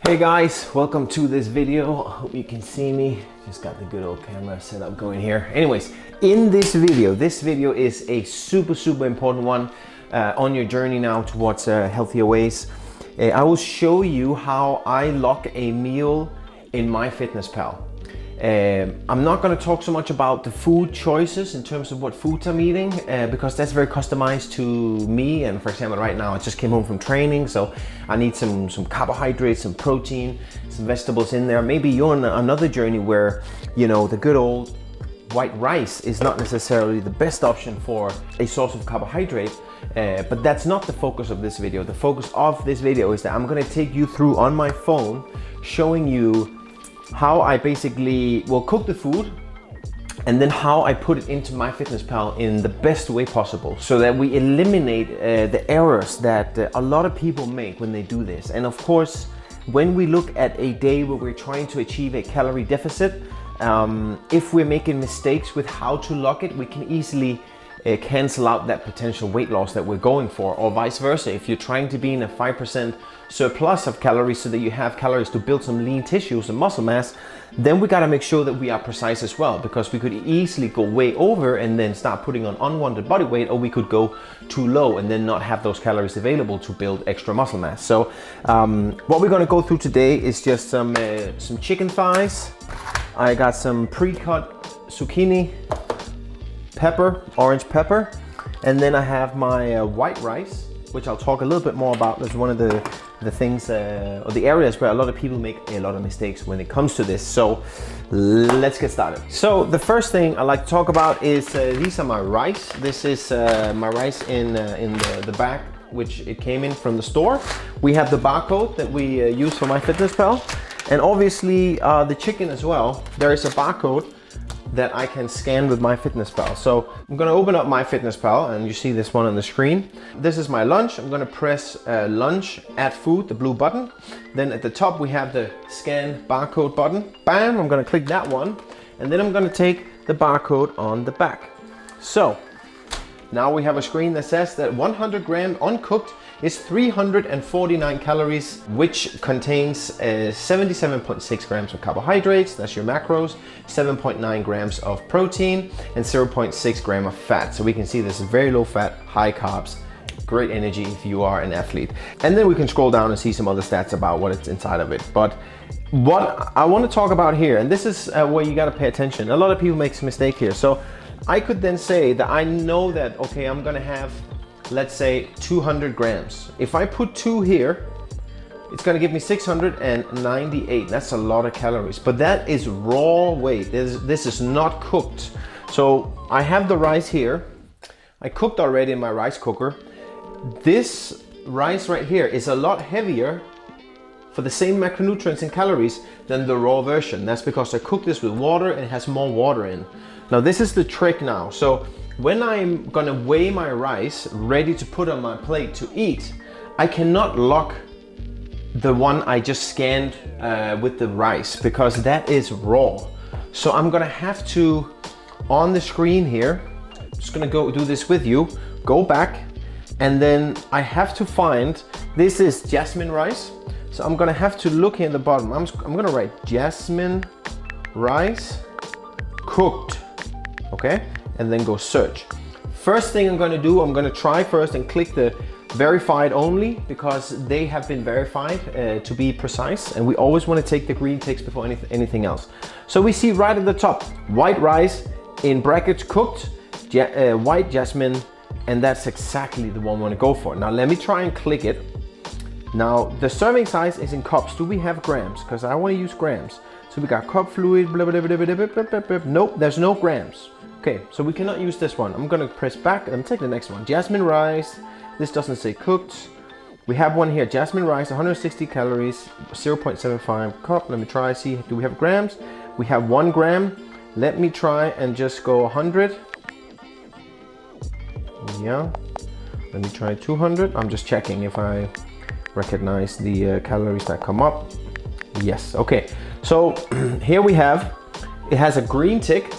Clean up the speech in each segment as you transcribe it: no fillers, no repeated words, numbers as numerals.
Hey guys, welcome to this video. I hope you can see me. Just got the good old camera set up going here. Anyways, in this video is a super important one on your journey now towards healthier ways. I will show you how I lock a meal in MyFitnessPal. I'm not going to talk so much about the food choices in terms of what foods I'm eating because that's very customized to me. And for example, right now I just came home from training, so I need some carbohydrates, some protein, some vegetables in there. Maybe you're on another journey where, you know, the good old white rice is not necessarily the best option for a source of carbohydrate, but that's not the focus of this video. The focus of this video is that I'm going to take you through on my phone, showing you how I basically will cook the food and then how I put it into MyFitnessPal in the best way possible, so that we eliminate the errors that a lot of people make when they do this. And of course, when we look at a day where we're trying to achieve a calorie deficit, if we're making mistakes with how to lock it, we can easily cancel out that potential weight loss that we're going for, or vice versa. If you're trying to be in a 5% surplus of calories so that you have calories to build some lean tissues and muscle mass, then we got to make sure that we are precise as well, because we could easily go way over and then start putting on unwanted body weight, or we could go too low and then not have those calories available to build extra muscle mass. So what we're going to go through today is just some chicken thighs. I got some pre-cut zucchini, pepper, orange pepper, and then I have my white rice, which I'll talk a little bit more about. That's one of the things or the areas where a lot of people make a lot of mistakes when it comes to this. So let's get started. So the first thing I like to talk about is these are my rice. This is my rice in the bag, which it came in from the store. We have the barcode that we use for MyFitnessPal, and obviously the chicken as well. There is a barcode that I can scan with MyFitnessPal. So I'm gonna open up MyFitnessPal, and you see this one on the screen. This is my lunch. I'm gonna press lunch, add food, the blue button. Then at the top we have the scan barcode button. Bam, I'm gonna click that one, and then I'm gonna take the barcode on the back. So now we have a screen that says that 100 gram uncooked is 349 calories, which contains 77.6 grams of carbohydrates, that's your macros, 7.9 grams of protein, and 0.6 gram of fat. So we can see this is very low fat, high carbs, great energy if you are an athlete. And then we can scroll down and see some other stats about what it's inside of it. But what I want to talk about here, and this is where you got to pay attention. A lot of people make a mistake here. So I could then say that I know that, okay, I'm gonna have, let's say 200 grams. If I put 2 here, it's gonna give me 698. That's a lot of calories, but that is raw weight. This is not cooked. So I have the rice here. I cooked already in my rice cooker. This rice right here is a lot heavier for the same macronutrients and calories than the raw version. That's because I cooked this with water and it has more water in. Now this is the trick now. So when I'm gonna weigh my rice ready to put on my plate to eat, I cannot lock the one I just scanned with the rice, because that is raw. So I'm gonna have to, on the screen here, I'm just gonna go do this with you, go back, and then I have to find, this is Jasmine Rice. So I'm gonna have to look here in the bottom. I'm gonna write Jasmine Rice cooked, okay? And then go search. First thing I'm gonna do, I'm gonna try first and click the verified only, because they have been verified to be precise, and we always wanna take the green ticks before anything else. So we see right at the top, white rice, in brackets cooked, white jasmine, and that's exactly the one we wanna go for. Now let me try and click it. Now the serving size is in cups. Do we have grams? Because I wanna use grams. So we got cup fluid, blah, blah, blah, blah, blah, blah, blah, blah. Nope, there's no grams. Okay, so we cannot use this one. I'm gonna press back and take the next one. Jasmine rice, this doesn't say cooked. We have one here, jasmine rice, 160 calories, 0.75 cup. Let me try, see, do we have grams? We have 1 gram. Let me try and just go 100. Yeah, let me try 200. I'm just checking if I recognize the calories that come up. Yes, okay. So here we have, it has a green tick.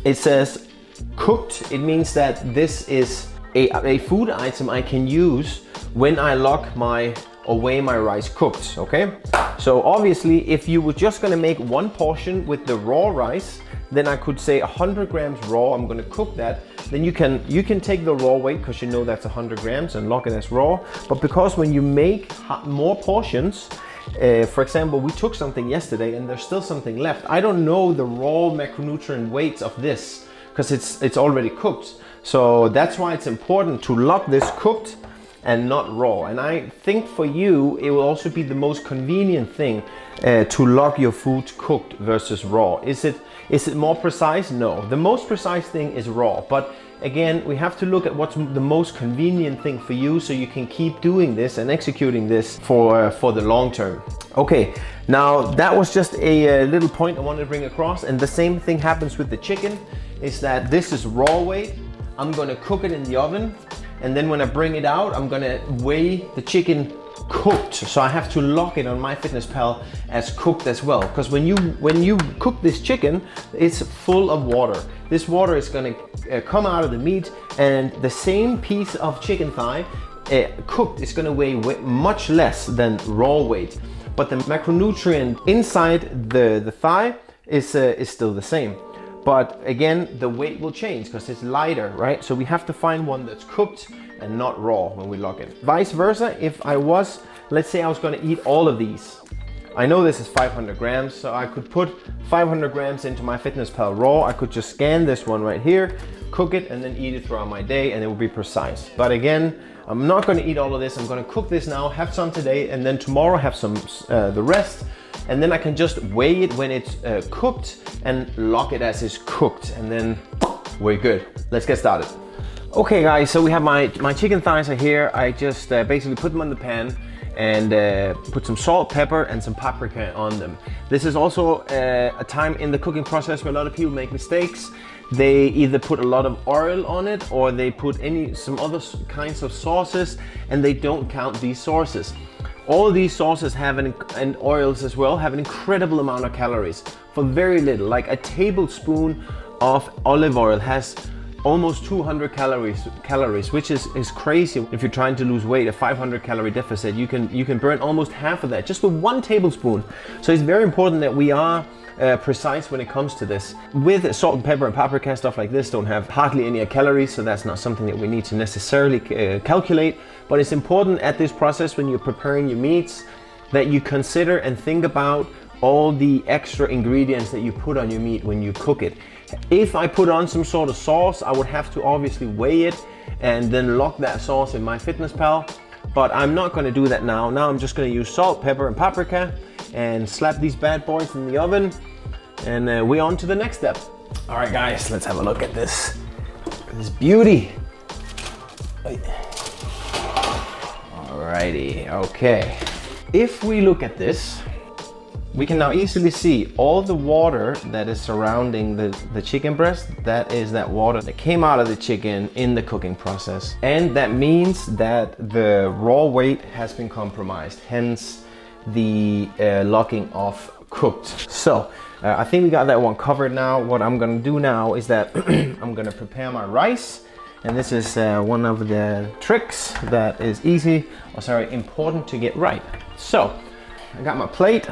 It says cooked. It means that this is a food item I can use when I lock my or weigh my rice cooked, okay? So obviously, if you were just gonna make one portion with the raw rice, then I could say 100 grams raw, I'm gonna cook that. Then you can take the raw weight, because you know that's 100 grams, and log it as raw. But because when you make more portions, for example, we took something yesterday and there's still something left. I don't know the raw macronutrient weights of this, because it's already cooked. So that's why it's important to log this cooked and not raw. And I think for you, it will also be the most convenient thing to log your food cooked versus raw. Is it more precise? No, the most precise thing is raw. But again, we have to look at what's the most convenient thing for you, so you can keep doing this and executing this for the long term. Okay, now that was just a little point I wanted to bring across. And the same thing happens with the chicken, is that this is raw weight. I'm gonna cook it in the oven, and then when I bring it out, I'm gonna weigh the chicken cooked. So I have to log it on MyFitnessPal as cooked as well, because when you cook this chicken, it's full of water. This water is gonna come out of the meat, and the same piece of chicken thigh cooked is gonna weigh much less than raw weight, but the macronutrient inside the thigh is still the same. But again, the weight will change because it's lighter, right? So we have to find one that's cooked and not raw when we log it. Vice versa, if I was, let's say I was gonna eat all of these. I know this is 500 grams, so I could put 500 grams into MyFitnessPal raw. I could just scan this one right here, cook it, and then eat it throughout my day, and it will be precise. But again, I'm not gonna eat all of this. I'm gonna cook this now, have some today, and then tomorrow have some the rest. And then I can just weigh it when it's cooked and log it as it's cooked, and then we're good. Let's get started. Okay guys, so we have my chicken thighs are here. I just basically put them on the pan and put some salt, pepper, and some paprika on them. This is also a time in the cooking process where a lot of people make mistakes. They either put a lot of oil on it, or they put some other kinds of sauces, and they don't count these sauces. All of these sauces have and oils as well, have an incredible amount of calories for very little. Like a tablespoon of olive oil has almost 200 calories, which is crazy. If you're trying to lose weight, a 500 calorie deficit, you can burn almost half of that just with one tablespoon. So it's very important that we are precise when it comes to this. With salt and pepper and paprika, stuff like this don't have hardly any calories, so that's not something that we need to necessarily calculate. But it's important at this process, when you're preparing your meats, that you consider and think about all the extra ingredients that you put on your meat when you cook it. If I put on some sort of sauce, I would have to obviously weigh it and then log that sauce in MyFitnessPal. But I'm not going to do that now. Now I'm just going to use salt, pepper, and paprika and slap these bad boys in the oven, and we're on to the next step. All right guys, let's have a look at this beauty. Alrighty, okay. If we look at this, we can now easily see all the water that is surrounding the chicken breast. That is that water that came out of the chicken in the cooking process. And that means that the raw weight has been compromised, hence the logging of cooked. So I think we got that one covered now. What I'm gonna do now is that I'm gonna prepare my rice. And this is one of the tricks that is important to get right. So I got my plate.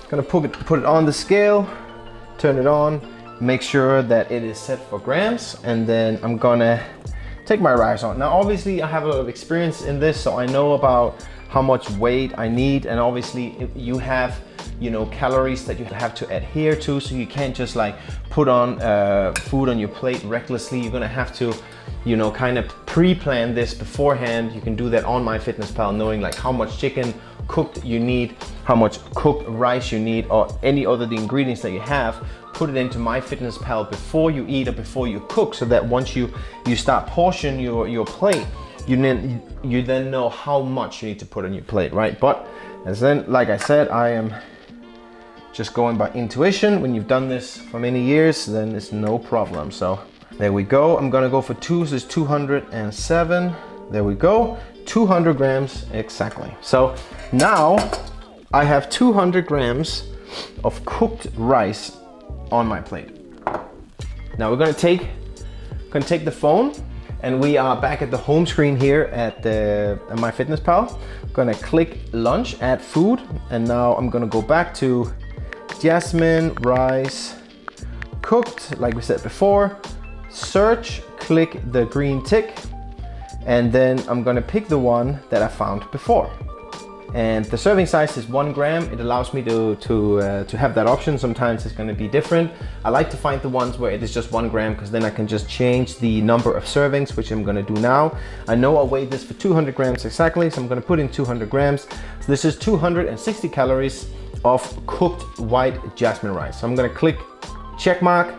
Gonna put it on the scale, turn it on, make sure that it is set for grams, and then I'm gonna take my rice on. Now obviously I have a lot of experience in this, so I know about how much weight I need, and obviously you have, you know, calories that you have to adhere to, so you can't just like put on food on your plate recklessly. You're gonna have to, you know, kind of pre-plan this beforehand. You can do that on MyFitnessPal, knowing like how much chicken cooked you need, how much cooked rice you need, or any other the ingredients that you have. Put it into MyFitnessPal before you eat or before you cook, so that once you start portioning your plate, you then know how much you need to put on your plate, right? But as then, like I said, I am just going by intuition. When you've done this for many years, then it's no problem. So there we go. I'm gonna go for 2, so it's 207. There we go, 200 grams exactly. So now I have 200 grams of cooked rice on my plate. Now we're gonna take the phone and we are back at the home screen here at MyFitnessPal. I'm gonna click lunch, add food, and now I'm gonna go back to Jasmine Rice cooked, like we said before. Search, click the green tick, and then I'm gonna pick the one that I found before. And the serving size is 1 gram. It allows me to have that option. Sometimes it's going to be different. I like to find the ones where it is just 1 gram, because then I can just change the number of servings, which I'm going to do now. I know I'll weigh this for 200 grams exactly, so I'm going to put in 200 grams. So this is 260 calories of cooked white jasmine rice. So I'm going to click check mark.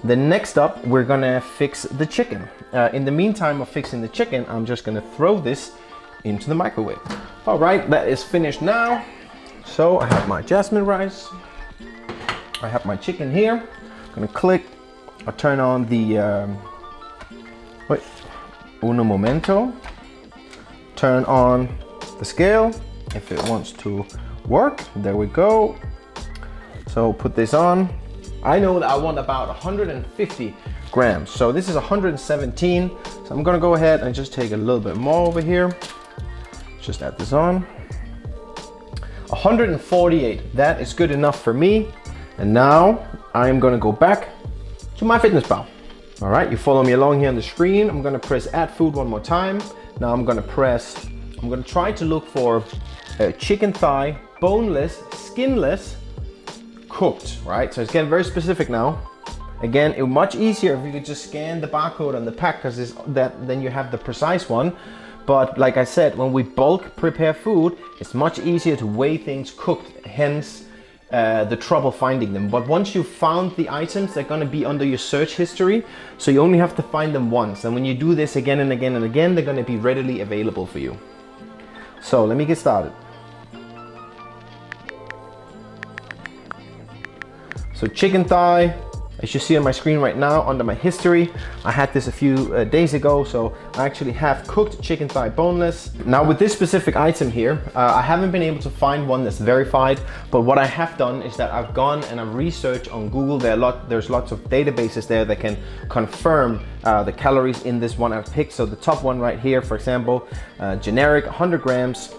Then next up, we're going to fix the chicken. In the meantime of fixing the chicken, I'm just going to throw this into the microwave. All right, that is finished now. So I have my jasmine rice. I have my chicken here. I'm gonna click. I'll turn on the uno momento. Turn on the scale if it wants to work. There we go. So put this on. I know that I want about 150 grams. So this is 117. So I'm gonna go ahead and just take a little bit more over here. Just add this on. 148, that is good enough for me. And now I'm gonna go back to MyFitnessPal. All right, you follow me along here on the screen. I'm gonna press add food one more time. Now I'm gonna try to look for chicken thigh, boneless, skinless, cooked, right? So it's getting very specific now. Again, it's much easier if you could just scan the barcode on the pack, because then you have the precise one. But like I said, when we bulk prepare food, it's much easier to weigh things cooked, hence the trouble finding them. But once you've found the items, they're gonna be under your search history. So you only have to find them once. And when you do this again and again and again, they're gonna be readily available for you. So let me get started. So chicken thigh, as you see on my screen right now, under my history, I had this a few days ago, so I actually have cooked chicken thigh boneless. Now with this specific item here, I haven't been able to find one that's verified, but what I have done is that I've gone and I've researched on Google. There's lots of databases there that can confirm the calories in this one I've picked. So the top one right here, for example, generic 100 grams,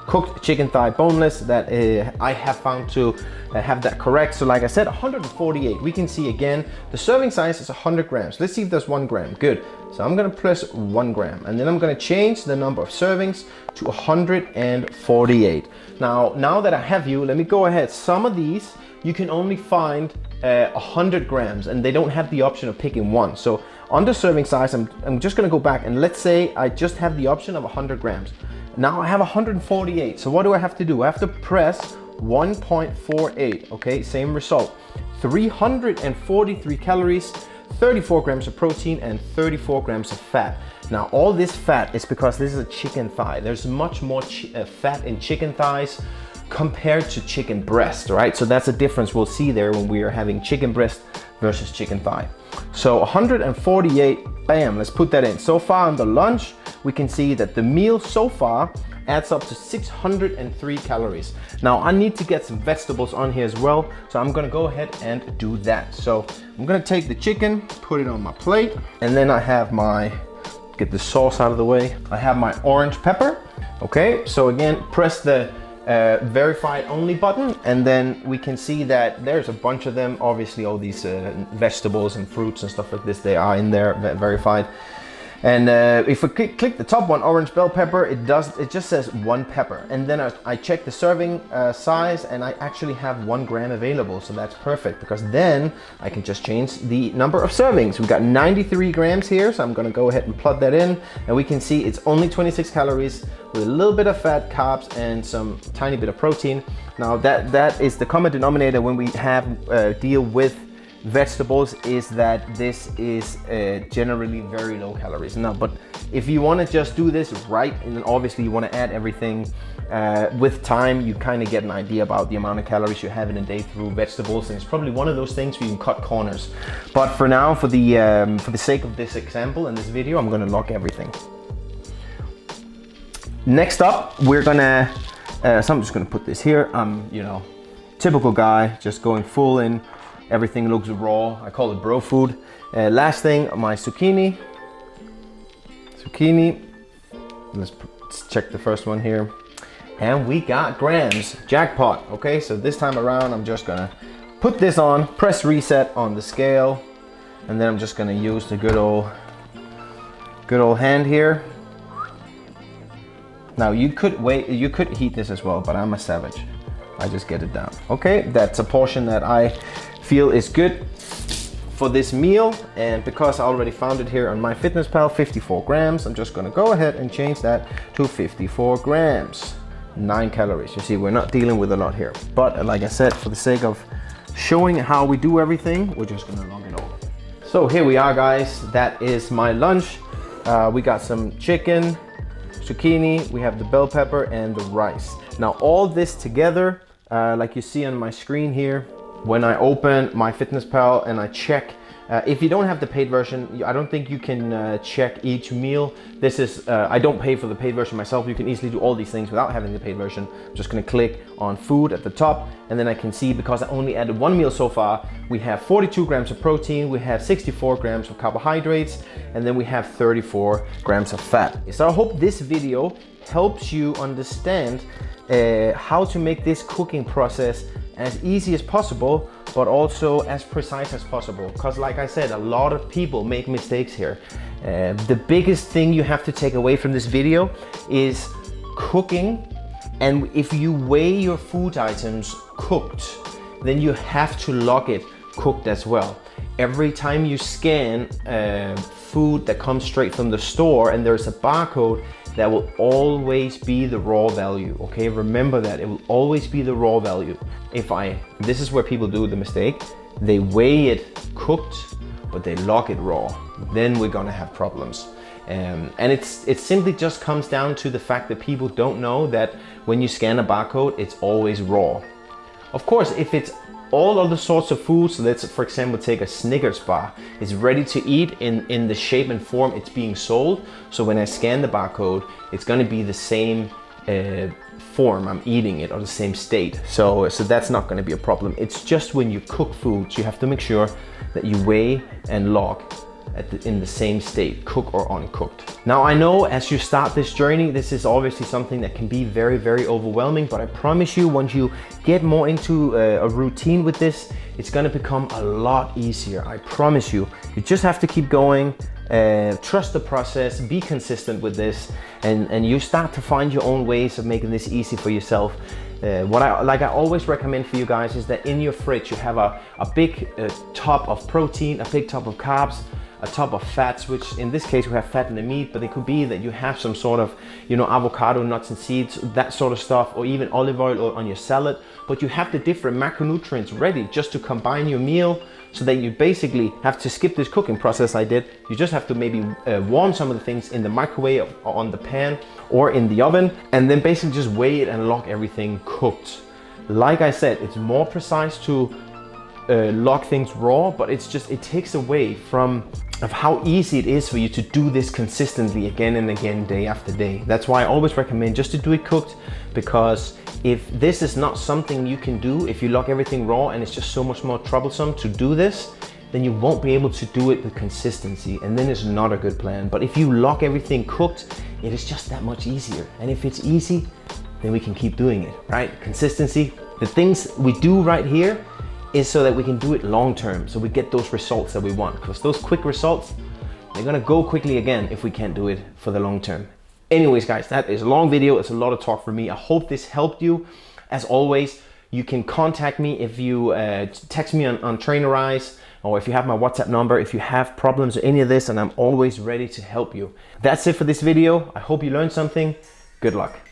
cooked chicken thigh boneless, that I have found to have that correct. So like I said, 148. We can see again, the serving size is 100 grams. Let's see if there's 1 gram. Good. So I'm gonna press 1 gram, and then I'm gonna change the number of servings to 148. Now that I have you, let me go ahead. Some of these you can only find 100 grams, and they don't have the option of picking one. So under serving size, I'm just gonna go back, and let's say I just have the option of 100 grams. Now I have 148, so what do I have to do? I have to press 1.48, okay, same result. 343 calories, 34 grams of protein, and 34 grams of fat. Now all this fat is because this is a chicken thigh. There's much more fat in chicken thighs compared to chicken breast, right? So that's a difference we'll see there when we are having chicken breast versus chicken thigh. So 148, bam, let's put that in. So far on the lunch, we can see that the meal so far adds up to 603 calories. Now I need to get some vegetables on here as well, so I'm gonna go ahead and do that. So I'm gonna take the chicken, put it on my plate, and then I have get the sauce out of the way. I have my orange pepper. Okay, so again, press the verified only button, and then we can see that there's a bunch of them. Obviously all these vegetables and fruits and stuff like this, they are in there verified. And if we click the top one, orange bell pepper, it just says 1 pepper. And then I check the serving size, and I actually have 1 gram available. So that's perfect, because then I can just change the number of servings. We've got 93 grams here, so I'm gonna go ahead and plug that in. And we can see it's only 26 calories with a little bit of fat, carbs, and some tiny bit of protein. Now that is the common denominator when we have deal with vegetables, is that this is generally very low calories. Now, but if you want to just do this right, and then obviously you want to add everything with time, you kind of get an idea about the amount of calories you have in a day through vegetables, and it's probably one of those things where you can cut corners. But for now, for the sake of this example and this video, I'm going to lock everything. Next up, we're gonna so I'm just gonna put this here. You know, typical guy, just going full in. Everything looks raw. I call it bro food. Last thing, my zucchini. zucchini. Let's check the first one here. And we got grams, jackpot. Okay, so this time around, I'm just gonna put this on, press reset on the scale, and then I'm just gonna use the good old hand here. Now you could heat this as well, but I'm a savage. I just get it down. Okay, that's a portion that I feel is good for this meal, and because I already found it here on MyFitnessPal, 54 grams, I'm just gonna go ahead and change that to 54 grams. 9 calories. You see, we're not dealing with a lot here, but like I said, for the sake of showing how we do everything, we're just gonna log it over. So here we are, guys. That is my lunch. We got some chicken, zucchini, we have the bell pepper and the rice. Now all this together, like you see on my screen here, when I open MyFitnessPal and I check, if you don't have the paid version, I don't think you can check each meal. This is, I don't pay for the paid version myself. You can easily do all these things without having the paid version. I'm just gonna click on food at the top, and then I can see, because I only added one meal so far, we have 42 grams of protein, we have 64 grams of carbohydrates, and then we have 34 grams of fat. So I hope this video helps you understand how to make this cooking process as easy as possible, but also as precise as possible. Because like I said, a lot of people make mistakes here. The biggest thing you have to take away from this video is cooking. And if you weigh your food items cooked, then you have to log it cooked as well. Every time you scan food that comes straight from the store and there's a barcode, that will always be the raw value, okay? Remember that, it will always be the raw value. This is where people do the mistake. They weigh it cooked, but they log it raw. Then we're gonna have problems. And it simply just comes down to the fact that people don't know that when you scan a barcode, it's always raw. Of course, if it's all other sorts of foods, so let's for example take a Snickers bar, it's ready to eat in the shape and form it's being sold. So when I scan the barcode, it's going to be the same form I'm eating it, or the same state. So that's not going to be a problem. It's just when you cook foods, you have to make sure that you weigh and log in the same state, cook or uncooked. Now I know as you start this journey, this is obviously something that can be very, very overwhelming, but I promise you, once you get more into a routine with this, it's gonna become a lot easier. I promise you. You just have to keep going, trust the process, be consistent with this, and you start to find your own ways of making this easy for yourself. What I always recommend for you guys is that in your fridge you have a big top of protein, a big top of carbs, a top of fats, which in this case we have fat in the meat, but it could be that you have some sort of, avocado, nuts and seeds, that sort of stuff, or even olive oil on your salad. But you have the different macronutrients ready just to combine your meal, so that you basically have to skip this cooking process I did. You just have to maybe warm some of the things in the microwave or on the pan or in the oven, and then basically just weigh it and log everything cooked. Like I said, it's more precise to log things raw, but it takes away from how easy it is for you to do this consistently again and again, day after day. That's why I always recommend just to do it cooked, because if this is not something you can do, if you log everything raw and it's just so much more troublesome to do this, then you won't be able to do it with consistency, and then it's not a good plan. But if you log everything cooked, it is just that much easier. And if it's easy, then we can keep doing it, right? Consistency. The things we do right here is so that we can do it long term, so we get those results that we want, because those quick results, they're gonna go quickly again if we can't do it for the long term. Anyways guys, that is a long video. It's a lot of talk for me. I hope this helped you. As always, you can contact me if you text me on Trainerize, or if you have my WhatsApp number, if you have problems or any of this, and I'm always ready to help you. That's it for this video. I hope you learned something. Good luck.